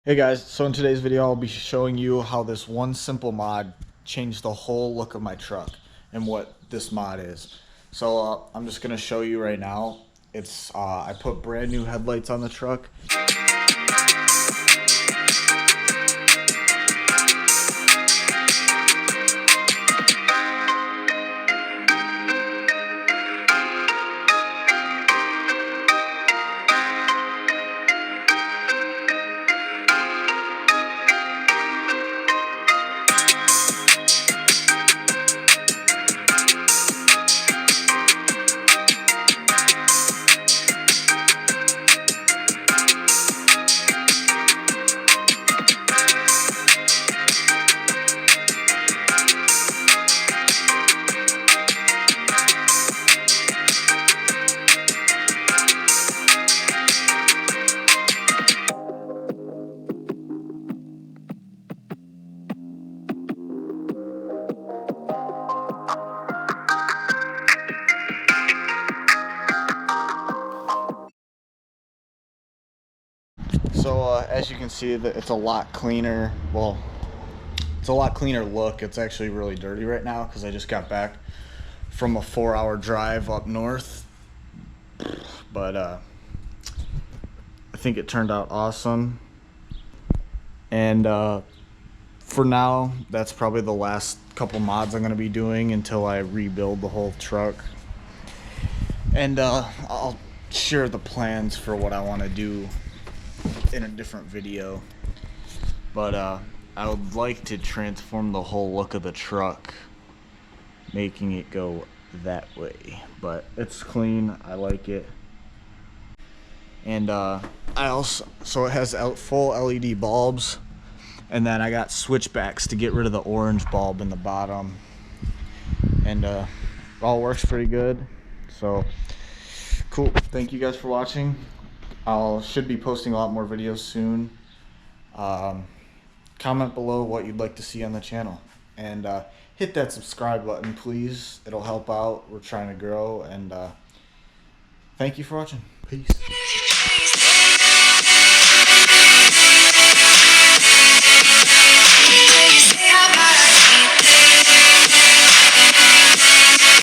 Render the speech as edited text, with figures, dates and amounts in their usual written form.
Hey guys, so in today's video I'll be showing you how this one simple mod changed the whole look of my truck and what this mod is. So I'm just going to show you right now. I put brand new headlights on the truck. So as you can see, that it's a lot cleaner. Well, it's a lot cleaner look. It's actually really dirty right now because I just got back from a 4-hour drive up north. But I think it turned out awesome. And for now, that's probably the last couple mods I'm going to be doing until I rebuild the whole truck. And I'll share the plans for what I want to do in a different video. But I would like to transform the whole look of the truck, making it go that way. But it's clean. I like it. And so it has full LED bulbs, and then I got switchbacks to get rid of the orange bulb in the bottom, and it all works pretty good. So cool. Thank you guys for watching. Should be posting a lot more videos soon. Comment below what you'd like to see on the channel, and hit that subscribe button, please. It'll help out. We're trying to grow, and thank you for watching. Peace.